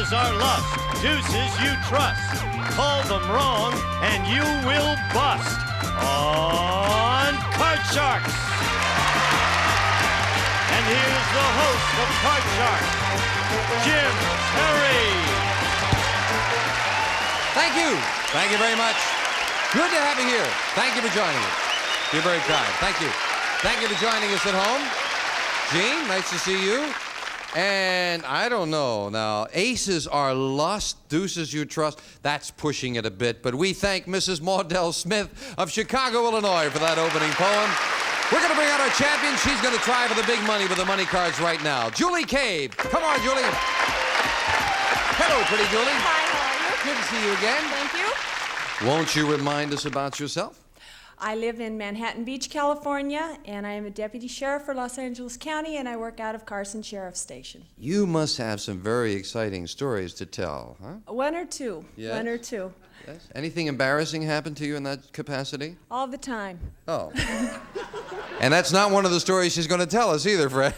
aces are lost, deuces you trust. Call them wrong and you will bust on Card Sharks. And here's the host of Card Sharks, Jim Perry. Thank you. Thank you very much. Good to have you here. Thank you for joining us. You're very kind. Thank you. Thank you for joining us at home. Gene, nice to see you. And I don't know now, aces are lost, deuces you trust. That's pushing it a bit, but we thank Mrs. Maudell Smith of Chicago, Illinois for that opening poem. We're going to bring out our champion. She's going to try for the big money with the money cards right now. Julie Cave. Come on, Julie. Hello, pretty Julie. Hi, how are you? Good to see you again. Thank you. Won't you remind us about yourself? I live in Manhattan Beach, California, and I am a deputy sheriff for Los Angeles County, and I work out of Carson Sheriff Station. You must have some very exciting stories to tell, huh? One or two. Yes? One or two. Yes. Anything embarrassing happen to you in that capacity? All the time. Oh. And that's not one of the stories she's going to tell us either, Fred.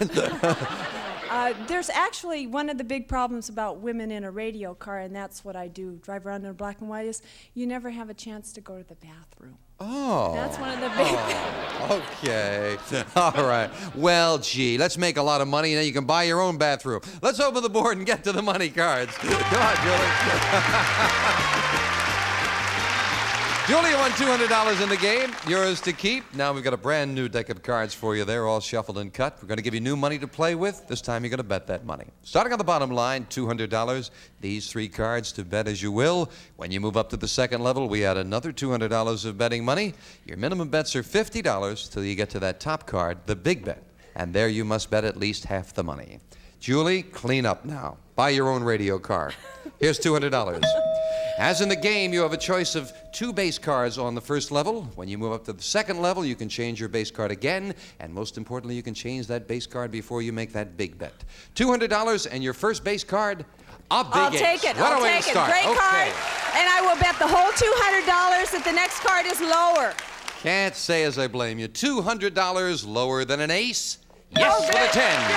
There's actually one of the big problems about women in a radio car, and that's what I do, drive around in a black and white, is you never have a chance to go to the bathroom. Oh. That's one of the big... Oh, okay. All right. Well, gee, let's make a lot of money and then you can buy your own bathroom. Let's open the board and get to the money cards. Come on, Julie. Julie won $200 in the game. Yours to keep. Now we've got a brand new deck of cards for you. They're all shuffled and cut. We're going to give you new money to play with. This time you're going to bet that money. Starting on the bottom line, $200. These three cards to bet as you will. When you move up to the second level, we add another $200 of betting money. Your minimum bets are $50 till you get to that top card, the big bet. And there you must bet at least half the money. Julie, clean up now. Buy your own radio car. Here's $200. As in the game, you have a choice of two base cards on the first level. When you move up to the second level, you can change your base card again. And most importantly, you can change that base card before you make that big bet. $200 and your first base card, a big I'll take it. I'll take it. Great card. And I will bet the whole $200 that the next card is lower. Can't say as I blame you. $200 lower than an ace? Yes, Oh, with good. a 10. Good.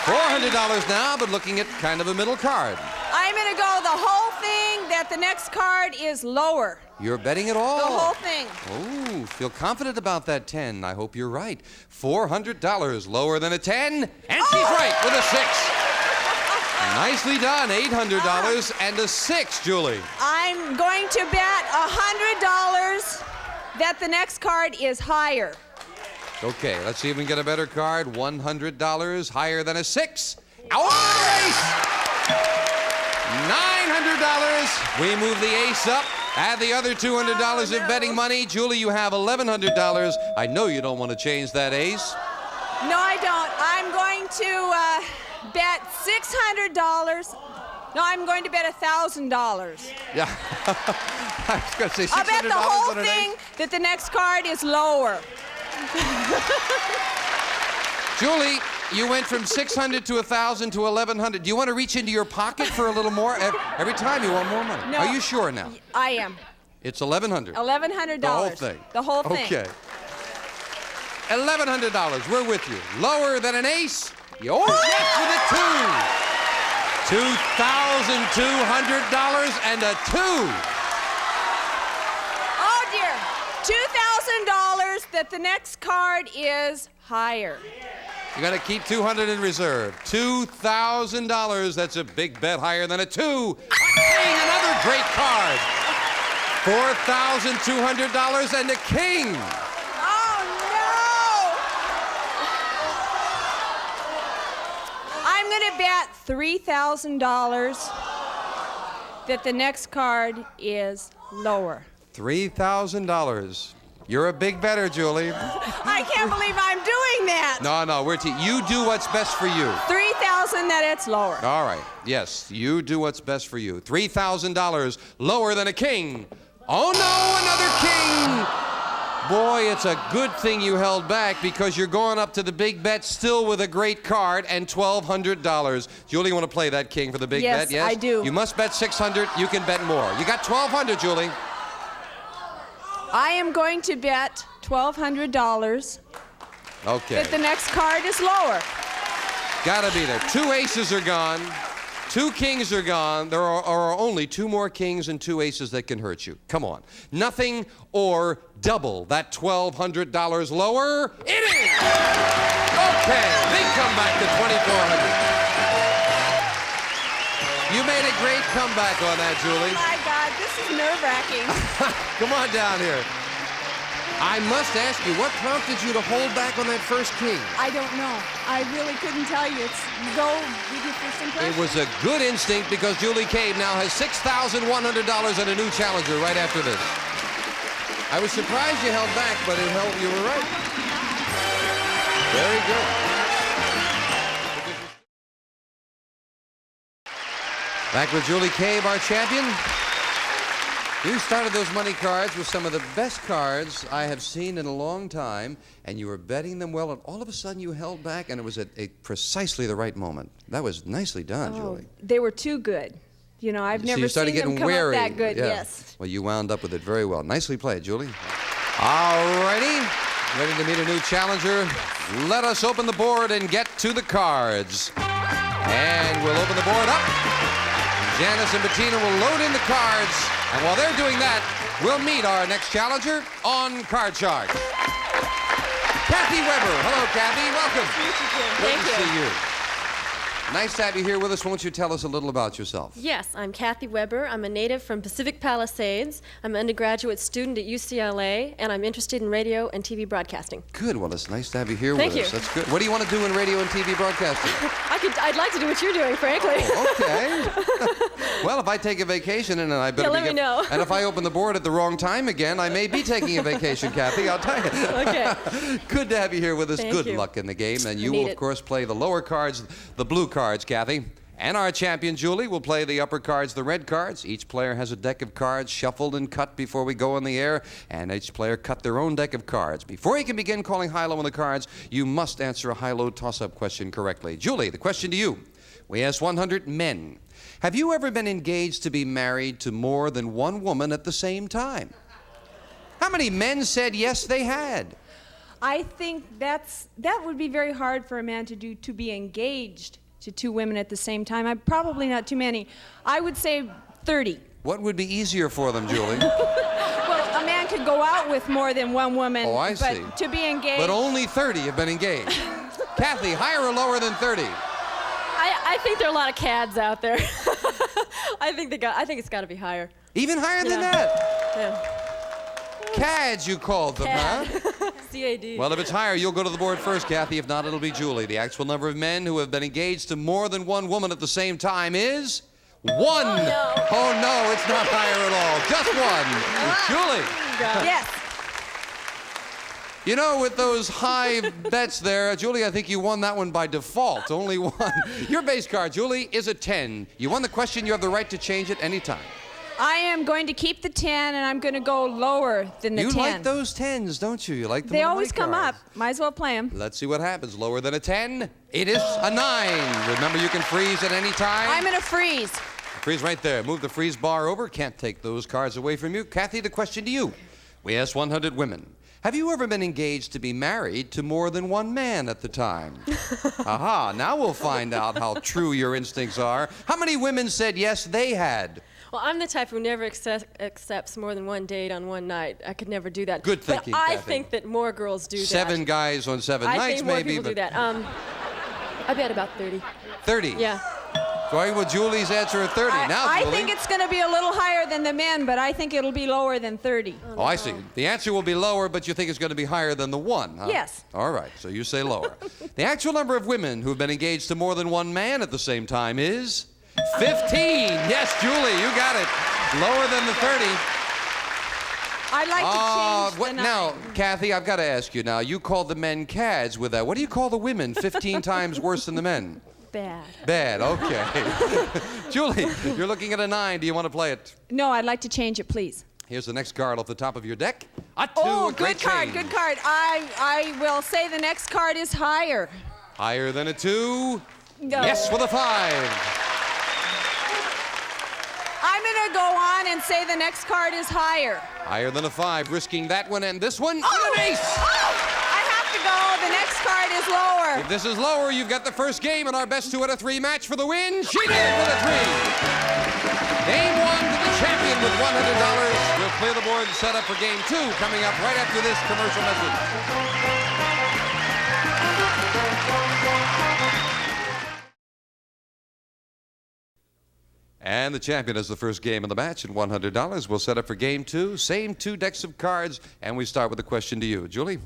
$400 now, but looking at kind of a middle card. I'm going to go the whole thing that the next card is lower. You're betting it all? The whole thing. Oh, feel confident about that 10. I hope you're right. $400 lower than a 10, and she's right with a 6. Nicely done. $800 and a 6, Julie. I'm going to bet $100 that the next card is higher. Okay, let's see if we can get a better card. $100 higher than a 6. Oh, ace! $900. We move the ace up. Add the other $200 of betting money. Julie, you have $1,100. I know you don't want to change that ace. No, I don't. I'm going to bet $600. No, I'm going to bet $1,000. Yeah. I was going to say $600. I'll bet the whole thing that the next card is lower. Julie, you went from 600 to 1,000 to 1,100. Do you want to reach into your pocket for a little more? Every time you want more money. No. Are you sure now? I am. It's $1,100. $1,100. The whole thing. The whole thing. Okay. $1,100. We're with you. Lower than an ace? Oh, yes, with a 2. $2,200 and a 2. Oh, dear. $2,000 that the next card is higher. You're going to keep $200 in reserve. $2,000. That's a big bet higher than a 2. King, another great card. $4,200 and a king. Oh, no! I'm going to bet $3,000 that the next card is lower. $3,000. You're a big bettor, Julie. I can't believe I'm doing that. No, you do what's best for you. $3,000 that it's lower. All right. Yes, you do what's best for you. $3,000 lower than a king. Oh, no, another king. Boy, it's a good thing you held back because you're going up to the big bet still with a great card and $1,200. Julie, you want to play that king for the big bet? Yes, I do. You must bet $600. You can bet more. You got $1,200, Julie. I am going to bet $1,200 Okay. that the next card is lower. Gotta be there. 2 aces are gone. 2 kings are gone. There are only 2 more kings and 2 aces that can hurt you. Come on. Nothing or double that $1,200 lower. It is! Okay, big comeback to $2,400. You made a great comeback on that, Julie. Oh my God, this is nerve-wracking. Come on down here. I must ask you, what prompted you to hold back on that first king? I don't know. I really couldn't tell you. It's go with your first impression. It was a good instinct because Julie Cave now has $6,100 and a new challenger right after this. I was surprised you held back, but it held. You were right. Very good. Back with Julie Cave, our champion. You started those money cards with some of the best cards I have seen in a long time, and you were betting them well, and all of a sudden you held back, and it was at precisely the right moment. That was nicely done, Julie. They were too good. You know, I've never seen them come up that good. Yeah. Yes. Well, you wound up with it very well. Nicely played, Julie. All righty. Ready to meet a new challenger? Let us open the board and get to the cards. And we'll open the board up. Janice and Bettina will load in the cards. And while they're doing that, we'll meet our next challenger on Card Shark. Kathy Weber. Hello, Kathy. Welcome. Thank you. Good to see you. Nice to have you here with us. Won't you tell us a little about yourself? Yes, I'm Kathy Weber. I'm a native from Pacific Palisades. I'm an undergraduate student at UCLA, and I'm interested in radio and TV broadcasting. Good. Well, it's nice to have you here Thank with you. us. That's good. What do you want to do in radio and TV broadcasting? I'd like to do what you're doing, frankly. Oh, okay. Well, if I take a vacation and I better let me know. And if I open the board at the wrong time again, I may be taking a vacation, Kathy. I'll tell you. Okay. Good to have you here with us. Thank Good you. luck in the game. And you Need will, of it. course, play the lower cards, the blue cards, Kathy. And our champion, Julie, will play the upper cards, the red cards. Each player has a deck of cards shuffled and cut before we go on the air, and each player cut their own deck of cards. Before you can begin calling high-low on the cards, you must answer a high-low toss-up question correctly. Julie, the question to you. We asked 100 men. Have you ever been engaged to be married to more than one woman at the same time? How many men said yes, they had? I think that would be very hard for a man to do, to be engaged to 2 women at the same time. Probably not too many. I would say 30. What would be easier for them, Julie? Well, a man could go out with more than one woman, Oh, I but see. to be engaged. But only 30 have been engaged. Kathy, higher or lower than 30? I think there are a lot of cads out there. I think it's got to be higher. Even higher than Yeah. that? Yeah. Cads, you called them, huh? CAD. Well, if it's higher, you'll go to the board first, Kathy. If not, it'll be Julie. The actual number of men who have been engaged to more than one woman at the same time is 1. Oh, no. Oh, no, it's not higher at all. Just 1. Julie. Yes. You know, with those high bets there, Julie, I think you won that one by default. Only 1. Your base card, Julie, is a 10. You won the question. You have the right to change it anytime. I am going to keep the 10, and I'm going to go lower than the 10. You like those 10s, don't you? You like them They on the always white come cards. up. Might as well play them. Let's see what happens. Lower than a 10, it is a 9. Remember, you can freeze at any time. I'm in a freeze. Freeze right there. Move the freeze bar over. Can't take those cards away from you. Kathy, the question to you. We asked 100 women. Have you ever been engaged to be married to more than one man at the time? Aha, now we'll find out how true your instincts are. How many women said yes, they had? Well, I'm the type who never accepts more than one date on one night. I could never do that. Good thinking, But I Kathy. think that more girls do that. 7 guys on 7 I nights, think more maybe. people do that. I bet about 30. 30. Yeah. Going with Julie's answer at 30. Now, I Julie. think it's going to be a little higher than the men, but I think it'll be lower than 30. Oh, I see. The answer will be lower, but you think it's going to be higher than the 1, huh? Yes. All right, so you say lower. The actual number of women who have been engaged to more than one man at the same time is 15. Yes, Julie, you got it. Lower than the 30. I'd like to change the 9. Now, Kathy, I've got to ask you now. You called the men cads with that. What do you call the women 15 times worse than the men? Bad. Bad, okay. Julie, you're looking at a 9. Do you want to play it? No, I'd like to change it, please. Here's the next card off the top of your deck. A 2, Oh, a great good card, change. good card. I will say the next card is higher. Higher than a 2? No. Yes, with a 5. I'm going to go on and say the next card is higher. Higher than a 5, risking that one and this one. Oh! And an ace! Oh! I have to go. The next card is lower. If this is lower, you've got the first game in our best 2 out of 3 match for the win. She did with a 3. Game 1 to the champion with $100. We'll clear the board and set up for game 2 coming up right after this commercial message. And the champion is the first game of the match at $100. We'll set up for game 2. Same 2 decks of cards, and we start with a question to you. Julie,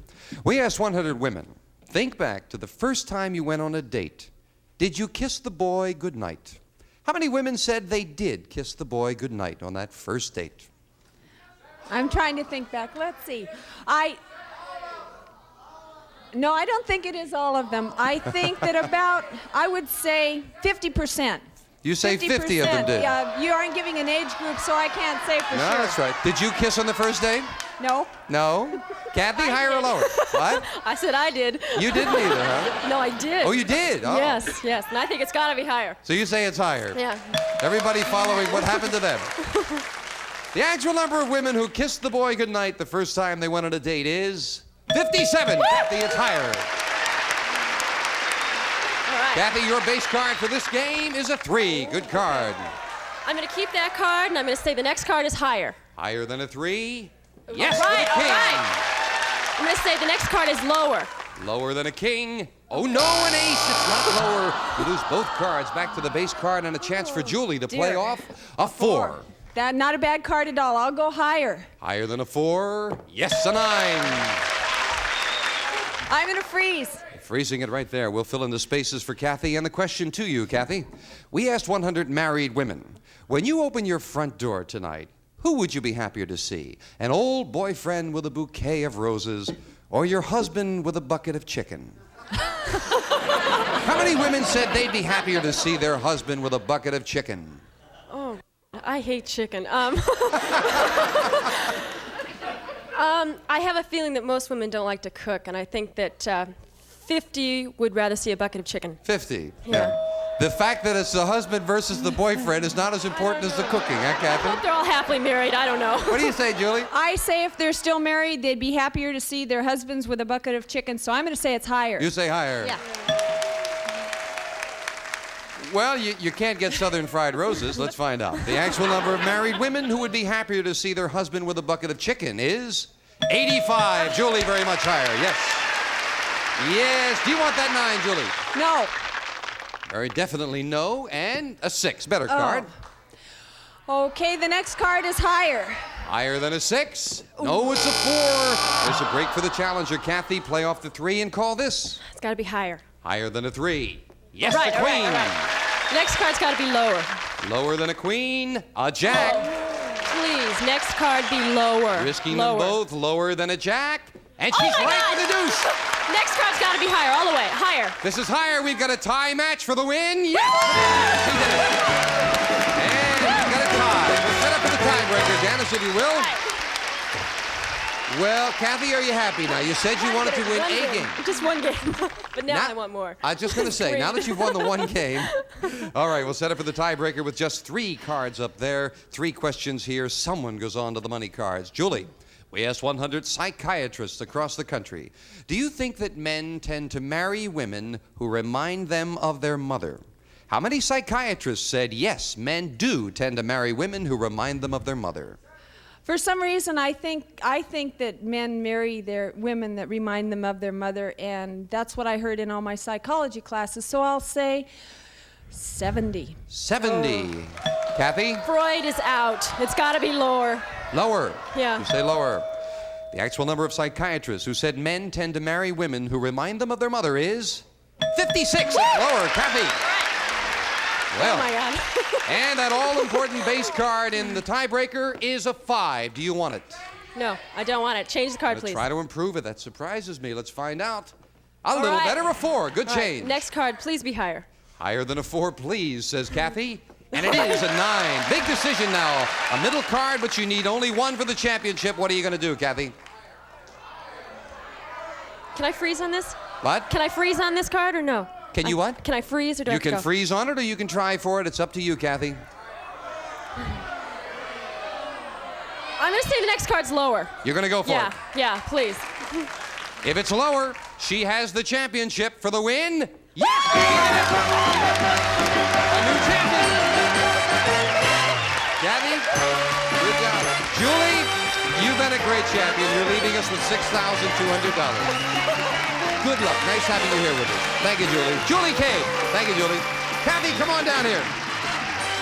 we asked 100 women, think back to the first time you went on a date. Did you kiss the boy goodnight? How many women said they did kiss the boy goodnight on that first date? I'm trying to think back. Let's see. No, I don't think it is all of them. I think that about, I would say 50%. You say 50 of them did. Yeah, you aren't giving an age group, so I can't say for No, sure. that's right. Did you kiss on the first date? No. No? Kathy, higher or lower? What? I said I did. You didn't either, huh? No, I did. Oh, you did? Oh. Yes, yes. And I think it's got to be higher. So you say it's higher? Yeah. Everybody following what happened to them. The actual number of women who kissed the boy goodnight the first time they went on a date is 57. Kathy, it's higher. Kathy, your base card for this game is a 3. Good card. I'm going to keep that card, and I'm going to say the next card is higher. Higher than a 3? Yes, All right, with a king. all right. I'm going to say the next card is lower. Lower than a king. Oh, no, an ace. It's not lower. You lose both cards. Back to the base card and a chance for Julie to play off a 4. That not a bad card at all. I'll go higher. Higher than a 4? Yes, a 9. I'm going to freeze. Freezing it right there. We'll fill in the spaces for Kathy. And the question to you, Kathy. We asked 100 married women, when you open your front door tonight, who would you be happier to see? An old boyfriend with a bouquet of roses or your husband with a bucket of chicken? How many women said they'd be happier to see their husband with a bucket of chicken? Oh, I hate chicken. I have a feeling that most women don't like to cook, and I think that 50 would rather see a bucket of chicken. 50. Yeah. The fact that it's the husband versus the boyfriend is not as important as the cooking, huh, Kathy? They're all happily married. I don't know. What do you say, Julie? I say if they're still married, they'd be happier to see their husbands with a bucket of chicken, so I'm going to say it's higher. You say higher. Yeah. Well, you can't get Southern fried roses. Let's find out. The actual number of married women who would be happier to see their husband with a bucket of chicken is 85. Julie, very much higher. Yes. Yes. Do you want that 9, Julie? No. Very definitely no. And a 6. Better card. Okay, the next card is higher. Higher than a 6. No, it's a 4. There's a break for the challenger. Kathy, play off the 3 and call this. It's got to be higher. Higher than a 3. Yes, All right, the all queen. right, all right. The next card's got to be lower. Lower than a queen. A jack. Please, next card be lower. Risking lower. them both. Lower than a jack. And she's my right God. with a deuce. Next card's got to be higher, all the way. Higher. This is higher. We've got a tie match for the win. Yes! She did it. And we've got a tie. We'll set up for the tiebreaker, Janice, if you will. All right. Well, Kathy, are you happy now? You said you wanted to win One a game. Just one game. But now I want more. I was just going to say, now that you've won the one game. All right, we'll set up for the tiebreaker with just 3 cards up there. 3 questions here. Someone goes on to the money cards. Julie, we asked 100 psychiatrists across the country. Do you think that men tend to marry women who remind them of their mother? How many psychiatrists said, yes, men do tend to marry women who remind them of their mother? For some reason, I think that men marry their women that remind them of their mother, and that's what I heard in all my psychology classes. So I'll say 70. 70. Kathy? Freud is out. It's got to be lower. Lower. Yeah. You say lower. The actual number of psychiatrists who said men tend to marry women who remind them of their mother is 56. Lower. Kathy. Well, Oh my God. and that all-important base card in the tiebreaker is a 5. Do you want it? No, I don't want it. Change the card, Let's please. try to improve it. That surprises me. Let's find out. A All little right. better, a 4. Good All right, change. next card, please be higher. Higher than a 4, please, says Kathy. And it is a 9. Big decision now. A middle card, but you need only 1 for the championship. What are you going to do, Kathy? Can I freeze on this? What? Can I freeze on this card or no? Can you what? Can I freeze or do I You have to can go? freeze on it or you can try for it. It's up to you, Kathy. I'm going to say the next card's lower. You're going to go for it. Yeah, please. If it's lower, She has the championship for the win. Yes! A new champion. Kathy, good job. Julie, you've been a great champion. You're leaving us with $6,200. Good luck. Nice having you here with us. Thank you, Julie. Julie Cade. Thank you, Julie. Kathy, come on down here.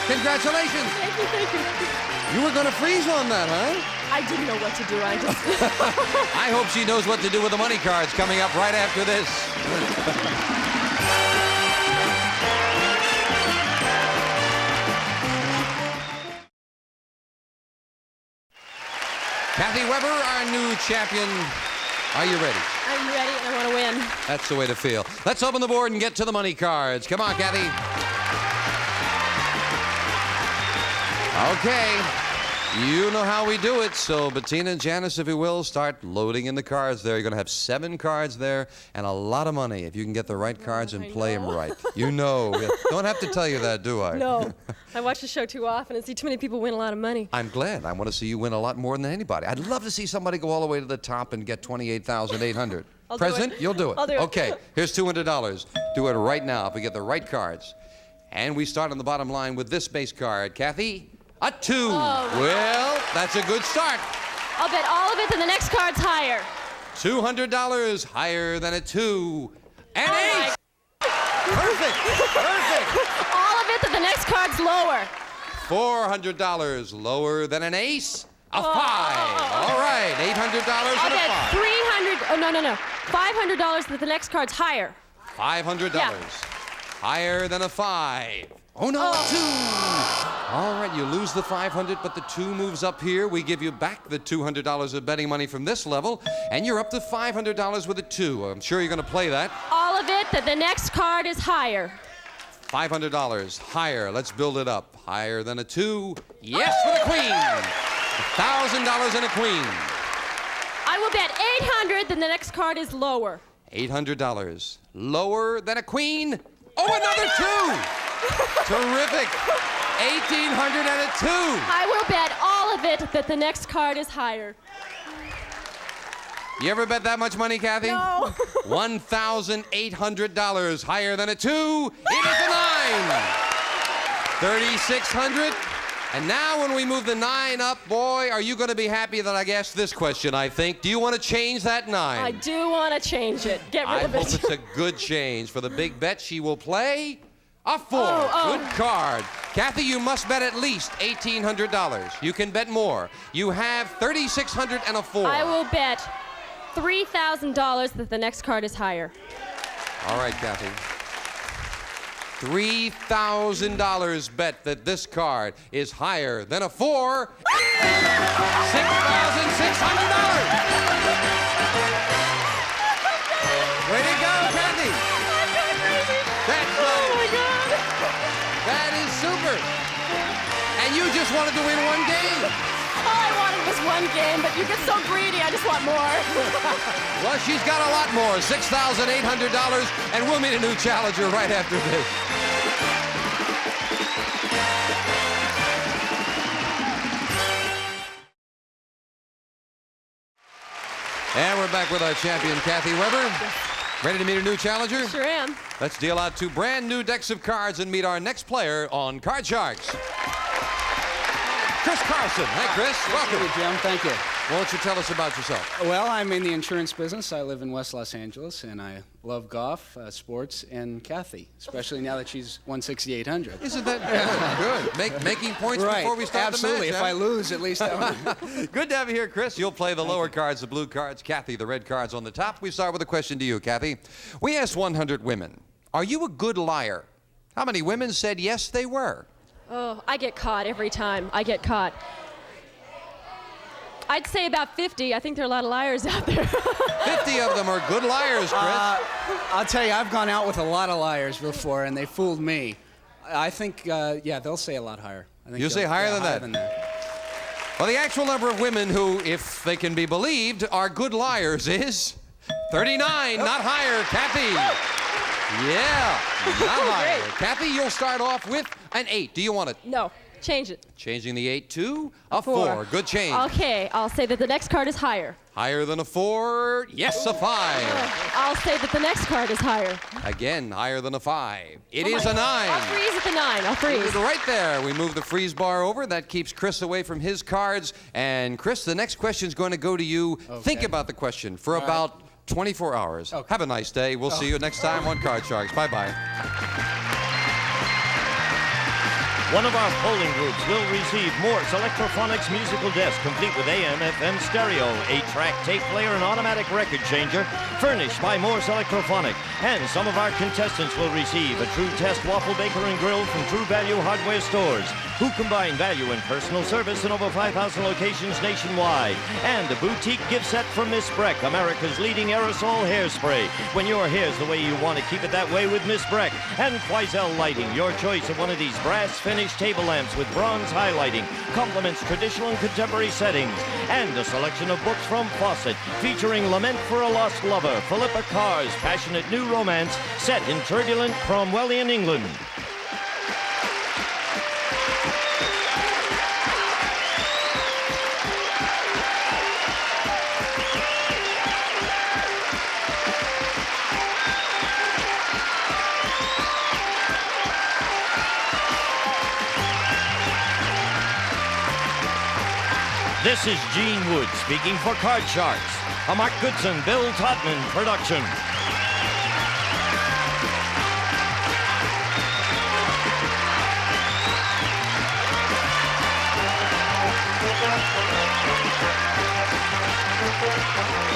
Congratulations. Thank you, thank you. You were going to freeze on that, huh? I didn't know what to do. I just. I hope she knows what to do with the money cards coming up right after this. Kathy Weber, our new champion. Are you ready? I'm ready and I want to win. That's the way to feel. Let's open the board and get to the money cards. Come on, Kathy. Okay. You know how we do it, so Bettina and Janice, if you will, start loading in the cards there. You're going to have 7 cards there and a lot of money if you can get the right cards and play them right. You know. Don't have to tell you that, do I? No. I watch the show too often and see too many people win a lot of money. I'm glad. I want to see you win a lot more than anybody. I'd love to see somebody go all the way to the top and get $28,800. Present? You'll do it. I'll do it. Okay, here's $200. Do it right now if we get the right cards. And we start on the bottom line with this base card. Kathy, a 2. Oh. Well, that's a good start. I'll bet all of it and the next card's higher. $200 higher than a 2. And Oh 8. Perfect. Perfect. All of it and the next card's lower. $400 lower than an ace. A 5. All right, $800 I'll and a bet 5. 300. Oh, no. $500 that the next card's higher. $500. Yeah. Higher than a 5. Oh, no, a 2. All right, you lose the 500, but the 2 moves up here. We give you back the $200 of betting money from this level, and you're up to $500 with a 2. I'm sure you're going to play that. All of it that the next card is higher. $500 higher. Let's build it up. Higher than a 2. Yes, for the queen. $1,000 and a queen. I will bet 800 then the next card is lower. $800. Lower than a queen. Oh, another 2. Terrific. $1,800 and a 2. I will bet all of it that the next card is higher. You ever bet that much money, Kathy? No. $1,800 higher than a 2. It is a 9. $3,600. And now when we move the 9 up, boy, are you going to be happy that I asked this question, I think. Do you want to change that 9? I do want to change it. Get rid I of hope it. it's a good change. For the big bet, she will play a 4. Oh. Good card. Kathy, you must bet at least $1,800. You can bet more. You have $3,600 and a 4. I will bet $3,000 that the next card is higher. All right, Kathy. $3,000 bet that this card is higher than a 4. $6,600. Way to go, Kathy. That's Oh my God. That is super. And you just wanted to win 1 game. All I wanted was 1 game, but you get so greedy, I just want more. Well, she's got a lot more, $6,800, and we'll meet a new challenger right after this. And we're back with our champion, Kathy Weber. Ready to meet a new challenger? Sure am. Let's deal out 2 brand new decks of cards and meet our next player on Card Sharks. Chris Carlson. Hey, Chris. Welcome. Thank you, Jim. Thank you. Why don't you tell us about yourself? Well, I'm in the insurance business. I live in West Los Angeles, and I love golf, sports, and Kathy, especially now that she's won 6,800. Isn't that good? Making points Right. before we start Absolutely. the match. If I lose, at least I win. Good to have you here, Chris. You'll play the lower cards, the blue cards. Kathy, the red cards on the top. We start with a question to you, Kathy. We asked 100 women, are you a good liar? How many women said yes, they were? Oh, I get caught every time. I get caught. I'd say about 50. I think there are a lot of liars out there. 50 of them are good liars, Chris. I'll tell you, I've gone out with a lot of liars before, and they fooled me. I think, yeah, they'll say a lot, higher. I think You'll say higher than that? Well, the actual number of women who, if they can be believed, are good liars is 39, not higher. Kathy. Yeah, not higher. Kathy, you'll start off with an 8. Do you want it? No. Change it. Changing the 8 to a 4. Good change. Okay, I'll say that the next card is higher. Higher than a 4. Yes, a 5. I'll say that the next card is higher. Again, higher than a 5. It is a 9. I'll freeze at the 9. I'll freeze. Right there. We move the freeze bar over. That keeps Chris away from his cards. And Chris, the next question is going to go to you. Okay. Think about the question for about 24 hours. Okay. Have a nice day. We'll see you next time on Card Sharks. Bye-bye. One of our polling groups will receive Morse Electrophonics musical desk, complete with AM, FM stereo, 8-track tape player, and automatic record changer, furnished by Morse Electrophonic. And some of our contestants will receive a True Test waffle baker and grill from True Value Hardware Stores, who combine value and personal service in over 5,000 locations nationwide. And a boutique gift set from Miss Breck, America's leading aerosol hairspray. When your hair's the way you want to keep it that way with Miss Breck. And Quizell Lighting, your choice of one of these brass finished table lamps with bronze highlighting, complements traditional and contemporary settings. And a selection of books from Fawcett, featuring Lament for a Lost Lover, Philippa Carr's passionate new romance set in turbulent Cromwellian England. This is Gene Wood speaking for Card Sharks, a Mark Goodson, Bill Todman production. Thank you.